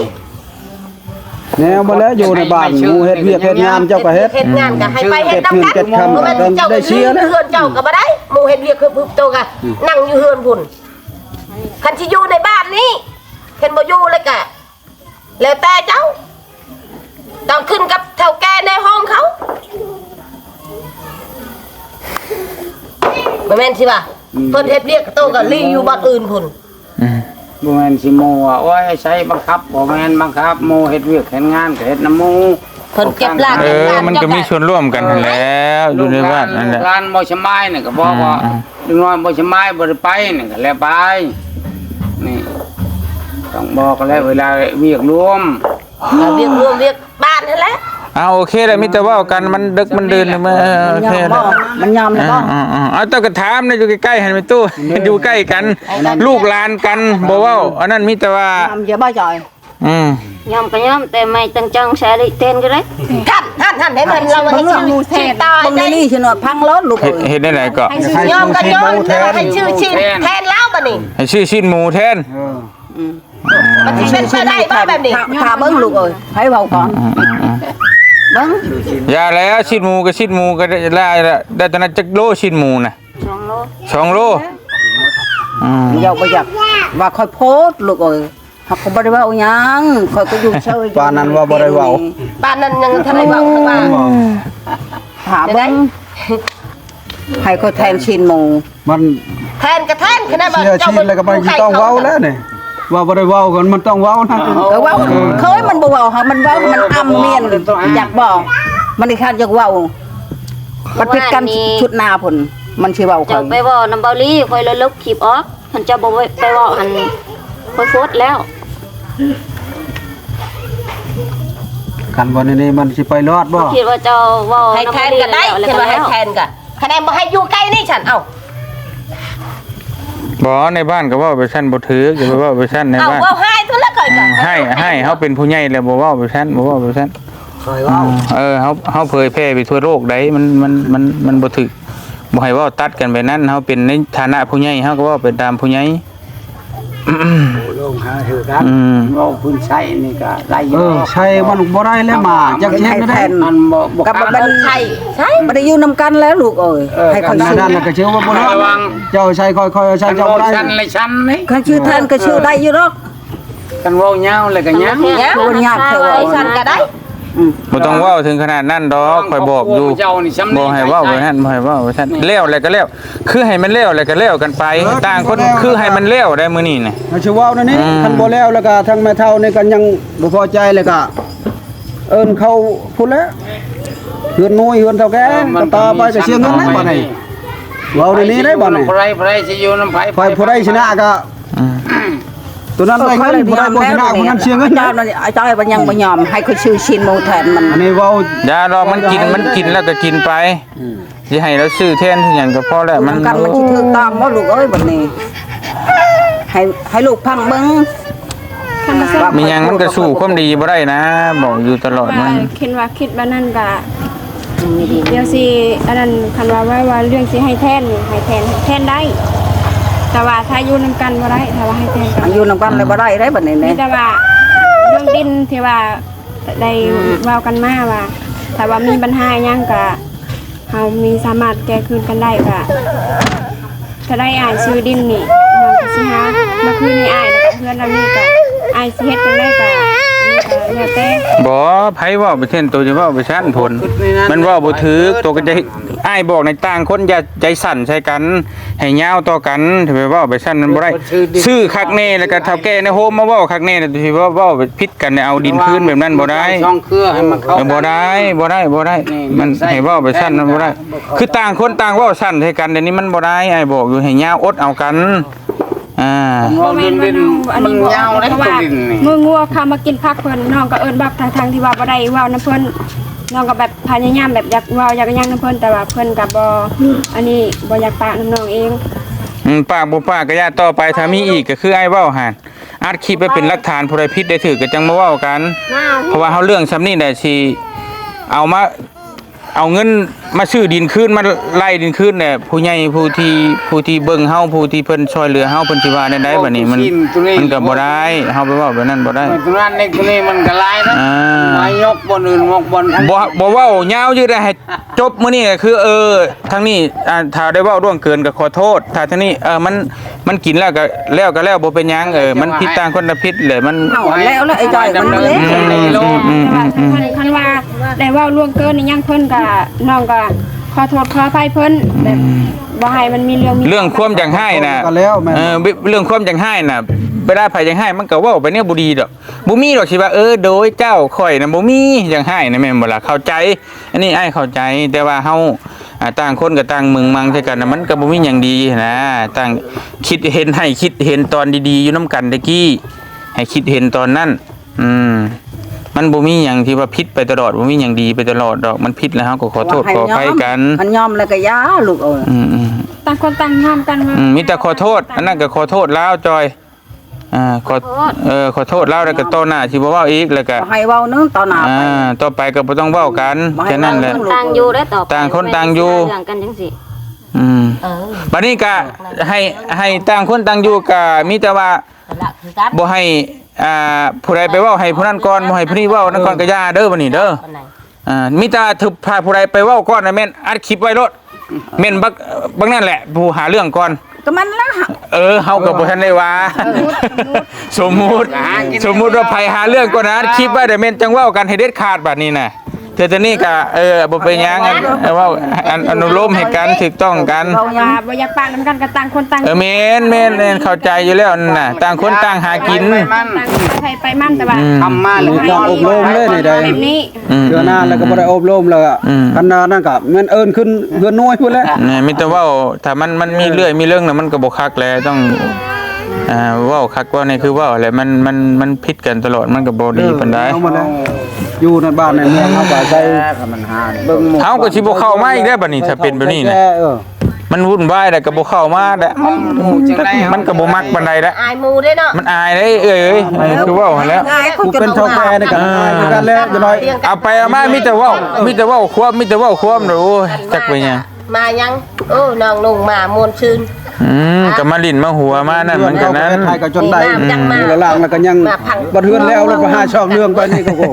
แนวบ่แล้วอยู่ในบ้านหมู่เฮ็ดเวียกเฮ็ดงานเจ้าก็เฮ็ด เฮ็ดงานก็ให้ไปเฮ็ดนำกันเพราะมันเจ้าได้เชื่อนะเฮือนเจ้าก็บ่ได้หมู่เฮ็ดเวียกคือปุ๊บโตก็นั่งอยู่เฮือนพุ่นคันสิอยู่ในบ้านนี้เห็นบ่อยู่เลยก็แล้วแต่เจ้าต้องขึ้นกับเฒ่าแก่ในห้องเขาบ่แม่นสิว่าเพิ่นเฮ็ดเวียกโตก็รีอยู่บ้านอื่นพุ่น บ่แม่นสิโมว่าโอ้ยใช้บังคับบ่แม่นบังคับโมเฮ็ดเวียกเฮ็ดงานก็เฮ็ดนำหมู่ เพิ่นเก็บลาก มันก็มีส่วนร่วมกันแล้วอยู่ในบ้านนั่นแหละ ร้านบ่สบายนี่ก็บอกว่าดึงน้อยบ่สบายบ่ได้ไปนี่ก็แล้วไปนี่ต้องบอกแล้วเวลาเวียกรวม เวียกรวมเวียกบ้านนั่นแหละ โอเคแล้วมีแต่ว่ากันมันดึกมันเดินมาโอเคแล้ว มันยอมแล้วบ่ เอาต้องกระถามนะอยู่ใกล้ๆหันไปตู้อยู่ใกล้กันลูกหลานกันบ่เว้าอันนั้นมีแต่ว่า ทำอย่าบ่จ่อย ยอมก็ยอมแต่ไม่ตั้งจังแชร์ได้เต้นก็ได้ ท่านได้มันเราให้ชื่อตาย ตรงนี้ฉนดพังรถลูกเอ้ย เฮ็ดได้หลายก็ ยอมกันยอมให้ชื่อชินแทนแล้วบัดนี้ ให้ชื่อชิ้นหมูแทน มันสิเป็นไปได้บ่แบบนี้ พาเบิ่งลูกเอ้ยให้เว้าก่อนเบิ่ง อย่าแล้วชิ้นหมูก็ชิ้นหมูก็ได้ได้ตอนนั้นจักโลชิ้นหมูน่ะ2 โลอย่าบ่อยากว่าค่อยโพสต์ลูกเอ้ยหักก็บ่ได้เว้าหยังค่อยก็อยู่เฉย ปานนั้นว่าบ่ได้เว้า บ้านนั้นยังทันได้เว้าว่า ถามเบิ่งให้ค่อยแทนชินหมู มัน แทนก็แทนคือได้บ่ เชื่อชีนแล้วก็มันต้องเว้าแล้วนี่ว่าบ่ได้เว้ากันมันต้องเว้านะ ก็เว้าเคยมันบ่เว้าหามันเว้ามันอำเมียนอยากบอกมันได้คาดอยากเว้ามันผิดกันชุดหน้าพุ่นมันสิเว้า เจ้า เขา ไปบอกนำเบาลี่คอยเลยลบคลิปออกหันเจ้าบ่ไปบอกหันคอยโพสต์แล้ว กันบ่นี่มันสิไปรอดบ่ คิดว่าเจ้าเว้า ให้แทนก็ได้เห็นว่าให้แทนก็คะแนนบ่ให้อยู่ใกล้นี่ฉันเอ้า บ่ในบ้านก็เว้าไปซั่นบ่ถืออย่าไปเว้าไปซั่นใน เอ้า บ้าน เว้าให้ทุกละก่อยก็ ให้เฮาเป็นผู้ใหญ่แล้วบ่เว้าไปซั่นบ่เว้าไปซั่น เคยเว้า เฮาเผยแพร่ไปทั่วโลกได้มันบ่ถึกบ่ให้เว้าตัดกันไปนั้นเฮาเป็นในฐานะผู้ใหญ่เฮาก็เว้าไปตามผู้ใหญ่ ลงหาถือกันเว้าพื้นใช้นี่ก็ไล่อยู่ ใช่มันบ่ได้แล้วมาจักเฮ็ดได้ มันบ่ กับมัน ใช่ใช่ บ่ได้อยู่นํกันแล้วลูกเอ้ยให้ กั เขา น ชื่อ นั่นแล้วก็ชื่อว่าบ่ได้ ระวัง เจ้าใช้ค่อยๆใช้ กัน เจ้า เว้า ได้ ชั้นเลยชั้นนี่ เขาชื่อแทนก็ชื่อได้อยู่ดอก กันเว้ายาวเลยก็ยัง เนี่ยฉันก็ได้ บ่ต้องเว้าถึงขนาดนั้นดอกข่อยบอกอยู่ เจ้านี่ซ้ำ บ่ให้เว้าไปนั่นบ่ให้เว้าไปซั่นแล้วแล้วก็แล้วคือให้มันแล้วแล้วก็แล้วกันไปต่างคนคือให้มันแล้วได้มื้อนี้น่ะ มันสิเว้านั่นนี่คันบ่แล้วแล้วก็ทั้งแม่เฒ่านี่กันยังบ่พอใจเลยก็เอิ้นเขาพุ่นแล้วเฮือนน้อยเฮือนเฒ่าแก่ต่อไปก็เสียเงินได้บ่นี่เว้าในนี้ได้บ่นี่ ไผสิอยู่นำไผ ไฟผู้ใดชนะก็ ตัวนั้นได้เงินบ่ได้บ่ชนะคนนั้นเสียเงิน เจ้านั่นไอ้จ้อยบ่ยังบ่ยอมให้เขาชื่อชินโมแทนมัน อันนี้เว้า อย่ารอมันกินแล้วก็กินไปสิให้เราซื้อแทนทุกอย่างก็พอแล้วมัน กันมันสิถูกต้องบ่ลูกเอ้ยบัดนี้ให้ลูกพังเบิ่ง มีหยังมันก็สู้ความดีบ่ได้นะบอกอยู่ตลอดมัน คิดว่านั่นก็เดี๋ยวสิอันนั้นคันว่าเรื่องสิให้แทนได้ แต่ว่าถ้าอยู่นำกันบ่ได้ถ้าว่าให้แทนกัน อยู่นำกันเลยบ่ได้ได้บัดนี้ มี แน่ แต่ว่าเรื่องดินที่ว่าได้เว้ากันมาว่าถ้าว่ามีปัญหาหยังก็เฮามีสามารถแก้คืนกันได้ก็ถ้าได้อ่านชื่อดินนี่เฮาก็สิหามาคืนให้อ้ายแล้วก็เพื่อนเรานี่ก็อ้ายสิเฮ็ดจังได๋ก็แล้วแต่ บ่ไผเว้าไปเช่นตัวจะเว้าไปชั้นผลมันเว้าบ่ถูกตัวก็จะอ้ายบอกในต่างคนอย่าใจสั่นใส่กันให้ยาวต่อกันถ้าไปเว้าไปชั้นมันบ่ได้ซื้อคักแน่แล้วก็เฒ่าแก่ในโฮมมาเว้าคักแน่ที่ว่าเว้าผิดกันเอาดินคืนแบบนั้นบ่ได้ ช่องเครือให้มันเข้า บ่ได้มันให้เว้าไปชั้นมันบ่ได้คือต่างคนต่างเว้าชั้นใส่กันเดี๋ยวนี้มันบ่ได้อ้ายบอกอยู่ให้ยาวอดเอากันบ่แม่นมันยาวได้ตัวดินนี่ มืองัวเข้ามากินผักเพิ่นน้องก็เอิ้นบักทางที่ว่าบ่ได้เว้านำเพิ่นน้องก็แบบพยายามแบบอยากเว้าอยากหยังนำเพิ่นแต่ว่าเพิ่นก็บ่อันนี้บ่อยากปากน้ำน้องเอง ปากบ่ปากก็อย่าต่อไปถ้ามีอีกก็คืออ้ายเว้าหั่นอัดคลิปไว้เป็นหลักฐานผู้ใดผิดได้ถูกก็จังมาเว้ากันเพราะว่าเฮาเรื่องซำนี้ได้สิเอาเงินมาซื้อดินคืนมาไล่ดินคืนเนี่ยผู้ใหญ่ผู้ที่เบิ่งเฮาผู้ที่เพิ่นช่วยเหลือเฮาเพิ่นสิว่าได้บัดนี้มันก็บ่ได้เฮาไปเว้าแบบนั้นบ่ได้ ตัวนั้นนี่ตัวนี้มันก็หลายนะมายกบนอื่นมกบน บ่เว้ายาวอยู่ได้ให้จบมื้อนี้ก็คือทางนี้ถ้าได้เว้าร่วงเกินก็ขอโทษถ้าทางนี้มันกินแล้วก็บ่เป็นหยังมันผิดต่างคนละผิดเลยมัน เอาแล้วไอ้จ้อยมันเละ คันว่าได้เว้าล่วงเกินนี่ยังเพิ่นก็น้องก็ขอโทษขออภัยเพิ่นแบบบ่ให้มันมีเรื่อง ความจังไห้น่ะ ก็แล้วแม่ เรื่องความจังไห้น่ะเวลาไผจังไห้มันก็เว้าไปเนี่ยบ่ดีดอกบ่มีดอกสิว่าโดยเจ้าข่อยน่ะบ่มีจังไห้นะแม่นบ่ล่ะเข้าใจอันนี้อ้ายเข้าใจแต่ว่าเฮาต่างคนก็ต่างมึงมังใส่กันน่ะมันก็บ่มีหยังดีนะต่างคิดเห็นตอนดีๆอยู่นํกันตะกี้ให้คิดเห็นตอนนั้นมันบ่มีหยังที่ว่าผิดไปตลอดบ่มีหยังดีไปตลอดดอกมันผิดแล้วเฮาก็ขอโทษขออภัยกัน มันยอมแล้วก็ยาลูกเอ้ย ต่างคนต่างยอมกันว่า มีแต่ขอโทษอันนั้นก็ขอโทษแล้วจอยขอโทษแล้วแล้วก็ต่อหน้าที่บ่เว้าอีกแล้วก็ ให้เว้านึงต่อหน้าไป ต่อไปก็บ่ต้องเว้ากันแค่นั้นแหละ ต่างอยู่ได้ต่อไป ต่างคนต่างอยู่ เรื่องกันจังซี่ บัดนี้ก็ให้ต่างคนต่างอยู่ก็มีแต่ว่า ละคือกัน บ่ให้ผู้ใดไปเว้าให้ผู้นั้นก่อนบ่ให้ผู้นี้เว้านั่นก่อนก็อย่าเด้อบัดนี้เด้อมีแต่ถึกพาผู้ใดไปเว้าก่อนน่ะแม่นอัดคลิปไว้โลดแม่นบักนั่นแหละผู้หาเรื่องก่อน ก็มันละ เฮาก็บ่ทันได้ว่าสมมุติว่าไผหาเรื่องก่อนนะอัดคลิปไว้เดี๋ยวแม่นจังเว้ากันให้เด็ดขาดบัดนี้น่ะเทื่อนี้ก็บ่เป็นหยังเว้าอนุโลมให้กันถูกต้องกัน บ่อยากปากนำกันก็ต่างคนต่าง แม่นเข้าใจอยู่แล้วนั่นน่ะต่างคนต่างหากิน ต่างไปมันแต่ว่า ทำมาแล้ว การอบรมเลยนี่ได้ แบบนี้ เดือนหน้าแล้วก็บ่ได้อบรมแล้วคันนั้นก็แม่นเอิ้นขึ้นเฮือนน้อยพุ่นแล้ว นี่มีแต่เว้าถ้ามันมีเรื่องน่ะมันก็บ่คักแล้วต้องเว้าคักว่านี่คือเว้าอะไรมันผิดกันตลอดมันก็บ่ดีปานใด เอามาแล้วอยู่ในบ้านในเมืองเฮาก็ใช้ มันหาเบิ่งหมู่ เฮาก็สิบ่เข้ามาอีกได้อบัดนี้ถ้าเป็นแบบนี้น่ะมันวุ่นวายแล้วก็บ่เข้ามาแล้วมันก็บ่มักปานใดแล้ว อายหมู่เด้เนาะ มันอายได้คือเว้าหั่นแหล้ว กูเป็นเฒ่าแก่นี่ก็คือกันแล้วจะน้อย เอาไปเอามามีแต่เว้าความโอ้ยจักไปหยัง มายังน้องนุ่งมามวนชื่น ก็มาลิ้นมาหัวมานั่นมันก็นั้น ไทยก็จนได้อยู่ละล่างแล้วก็ยังบ่เทือนแล้วแล้วก็หาช่องเรื่องไปนี่ก็โห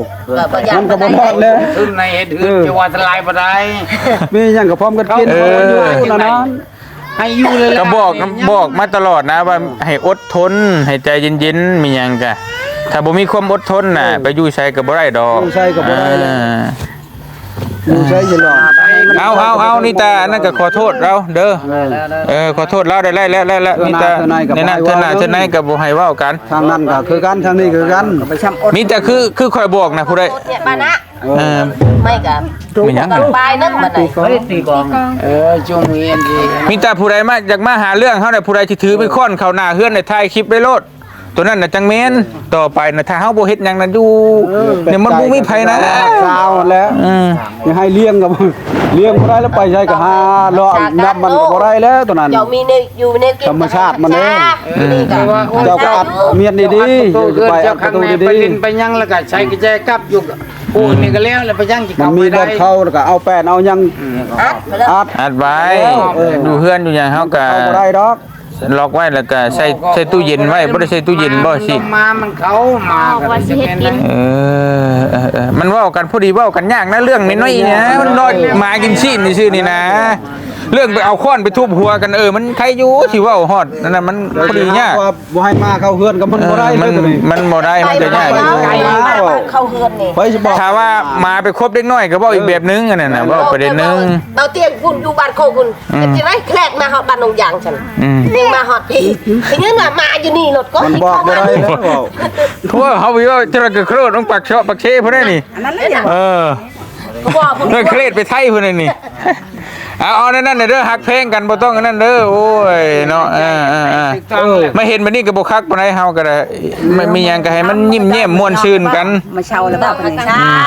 มันก็บ่รอดแล้ว ขึ้นในเฮ็ดหืนจะว่าสลายบ่ได้ มีหยังก็พร้อมกันกินอยู่นะ ให้อยู่เลย ก็บอกมาตลอดนะว่าให้อดทนให้ใจเย็นๆมีหยังกะถ้าบ่มีความอดทนน่ะไปอยู่ไสก็บ่ได้ดอก อยู่ไสก็บ่ได้แล้วอยู่ใช้อยู่หรอก เอานี่ตานั่นก็ขอโทษเราเด้อขอโทษเราได้แล้วนี่ตาในนั้นเท่าไหนก็บ่ให้เว้ากัน ทางนั้นก็คือกันทางนี้คือกัน มีแต่คือคอยบอกนะผู้ใด เนี่ยบ้านนะ ไม่กับ มีหยัง ปลายนึงมันไหน ตีกองจุงเวียนดี มีแต่ผู้ใดมาอยากมาหาเรื่องเฮาได้ผู้ใดที่ถือไม้ค้อนเข้าหน้าเฮือนในถ่ายคลิปไว้โลด ตัวนั้นน่ะจังแม่นต่อไปน่ะถ้าเฮาบ่เฮ็ดหยังน่ะอยู่เนี่ยมันบ่มีไผนะ ชาวแล้วอย่าให้เลี้ยงกับเลี้ยงบ่ได้แล้วไปใช้ก็หาเลาะนับมันก็บ่ได้แล้วตัวนั้น เจ้ามีในอยู่ในกิน ธรรมชาติมันเอง นี่ก็ เจ้าก็อัดเมียนดี ตู้ ๆ เกิน ไป เจ้า ป ข้า ระ ง ตู ในไป ดี ลินไปยังแล้วก็ใช้กุญแจกลับอยู่ปูนนี่ก็แล้วไปยังสิ ๆมั เข้าน มี ไป ร ได้ ถเข้าแล้วก็เอาแป้นเอาหยังอัด อัดไว้อยู่เฮือนอยู่หยังเฮาก็ เข้าบ่ได้ดอก ล็อกไว้แล้วก็ใส่ตู้เย็นไว้บ่ได้ใส่ตู้เย็นบ่สิ มามันเข้ามา ว่าสิเฮ็ดกิน มันเว้ากันพอดีเว้ากันยากนะเรื่องน้อยๆนะมันน้อยหมากินชิ้นซื่อๆนี่นะเรื่องไปเอาค้อนไปทุบหัวกันมันใครอยู่สิเว้าฮอดนั่นน่ะมันพอดียาก ว่าบ่ให้มาเข้าเฮือนกับมันบ่ได้เล มั ย น ตัวนี้ มันบ่ได้มันจะยาก เข้าเฮือนนี่ ไปสิบอก ถ้าว่ามาไปครบเด็กน้อยก็เว้าอีกแบบนึงอันนั้นน่ะเว้าประเด็นนึง เราเตียงคุณอยู่บ้านโคคุณจะได้แคลกมาฮอดบ้านนงยางฉันเตียงมาฮอดพี่ทีนี้น่ะมาอยู่นี่รถก็ มันบอกบ่ได้แล้วบอก เพราะว่าเฮาวิว่าจะกระโครดต้องปักเชาะปักเชพุ่นได้นี่ อันนั้นเลยอย่าง ก็บอกผม เครียดไปไทยพุ่นนี่เอานั่นเด้อฮักเพลงกันบ่ต้องอันนั้นเด้อโอ้ยเนาะมาเห็นบัดนี้ก็บ่คักปานใดเฮาก็ได้ไม่มีหยังก็ให้มันยิ้มแย้มม่วนชื่นกัน มาเช่าแล้วแบบนี้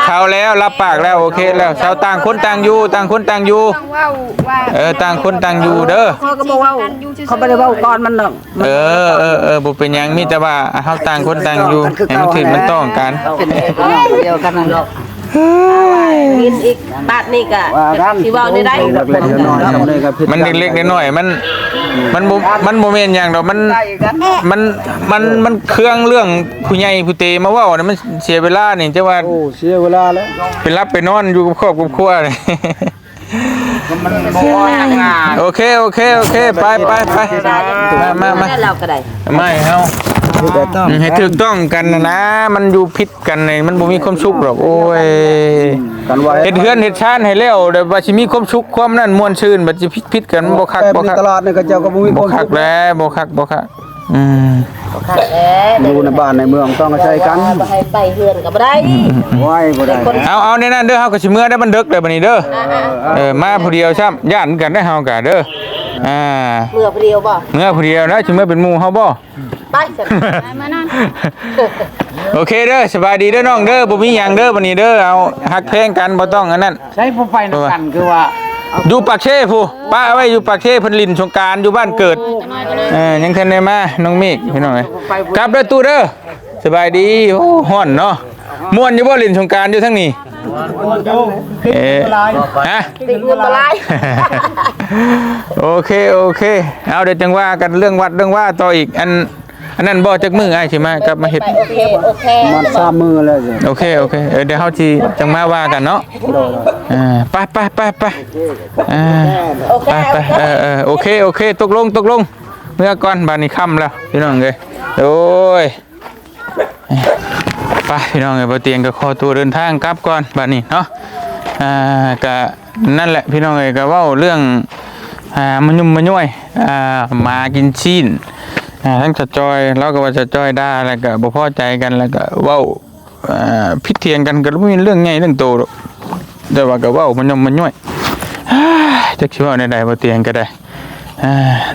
เช้าแล้วรับปากแล้วโอเคแล้วเช้าต่างคนต่างอยู่ต่างคนต่างอยู่ ต้องเว้าว่า ต่างคนต่างอยู่เด้อ เขาก็บอกว่าเขาไม่ได้ว่าก่อนมันหรอก บ่เป็นหยังมีแต่ว่าเฮาต่างคนต่างอยู่ให้มันถึงมันต้องกัน เป็นเดียวกันนั่นหรอก กินอีกบาทนี่ก็ ว่ากัน ที่ว่าได้ เล็กๆน้อยๆทำได้ก็ผิด มันเล็กๆน้อยๆมันบ่แม่นหยังดอกมันเครื่องเรื่องผู้ใหญ่ผู้เตมาเว้าน่ะมันเสียเวลานี่จะว่า โอ้เสียเวลาแล้ว ไปรับไปนอนอยู่กับครอบครัวเลย มันบ่งาน โอเคไปมา เราก็ได้ ไม่เฮาให้ถูกต้องกันนะมันอยู่ผิดกันนี่มันบ่มีความสุขหรอกโอ้ย กันไว้ เฮ็ดเฮือนเฮ็ดชานให้แล้วเดี๋ยวว่าสิมีความสุขความนั้นม่วนชื่นบัดสิผิดกันบ่คัก แต่ บ่ ใน คัก ตลาดนี่ก็เจ้าก็บ่มีค บ่ วาม คั สุ ก ข แล้วบ่คักอยู่ในบ้านในเมืองต้องใช้กัน ให้ไปเฮือนก็บ่ได้ ไว้บ่ได้ เอาในนั้นเด้อเฮาก็สิเมื่อได้มันดึกเลยบัดนี้เด้อมาผู้เดียวซ้ำย่านกันได้เฮาก็เด้อเมื่อเดียวบ่ เมื่อผู้เดียวนะสิเมื่อเป็นหมู่เฮาบ่ ไปจ้ะ มานั่น โอเคเด้อสบายดีเด้อน้องเด้อบ่มีหยังเด้อบัดนี้เด้อเอาฮักเพลงกันบ่ต้องอันนั้น ใช้ผู้ไปนำกันคือว่า อยู่ปากเช่ผู้ป้าเอาไว้อยู่ปากเช่เพิ่นลินสงกรานต์อยู่บ้านเกิดยังทันได้มาน้องเมฆพี่น้องเอ้ยกลับเด้อตู้เด้อสบายดีโอ้ฮ้อนเนาะม่วนอยู่บ่ลินสงกรานต์อยู่ทั้งนี้ฮะ ติดเงินมาลาย โอเคเอาเดี๋ยวจังว่ากันเรื่องวัดเรื่องว่าต่ออีกอันนั้นบ่จักมืออ้ายสิมากลับมาเฮ็ด โอเค มัน3มื้อแล้วจ้ะ โอเคเดี๋ยวเฮาสิจังมาว่ากันเนาะไปไปไปโอเคตกลงเมื่อก่อนบ้านนี้ค่ำแล้วพี่น้องเอ้ยโอ้ยไปพี่น้องเอ้ยบ่เตียงก็ขอตัวเดินทางกลับก่อนบ้านนี้เนาะก็นั่นแหละพี่น้องเอ้ยก็เว้าเรื่องมันยุ่มมันย่วยมากินชิ้นทั้งจะจอยแล้วก็ว่าจะจอยด่าแล้วก็บ่พอใจกันแล้วก็เว้าพิดเถียงกันก็บ่มีเรื่องใหญ่เรื่องโตหรอกแต่ว่าก็เว้ามันยุ่มมันย่วยจักสิเว้าได้บ่เตียงก็ได้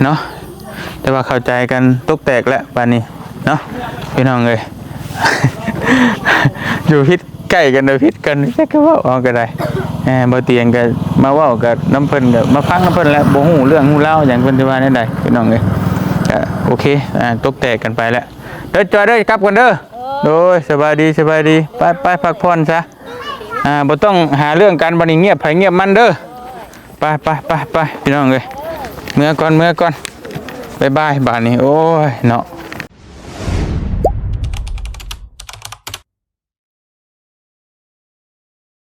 เนาะแต่ว่าเข้าใจกันตกแตกแล้วบัดนี้เนาะพี่น้องเอ้ย อยู่พิษใกล้กันเด้อพิษกันจักก็เว้าเอาก็ได้บ่เตียงก็มาเว้ากับน้ำเพิ่นก็มาฟังน้ำเพิ่นแล้วบ่ฮู้เรื่องฮู้ราวหยังเพิ่นสิว่าได้พี่น้องเอ้ยโอเคตกแตกกันไปแล้วเด้อจอยเด้อกลับกันเด้อโดยสบายดีไปพักผ่อนซะบ่ต้องหาเรื่องกันบัดนี้เงียบไผเงียบมันเด้อไปพี่น้องเอ้ยเมื่อก่อนบ๊ายบายบาดนี้โอ้ยเนาะ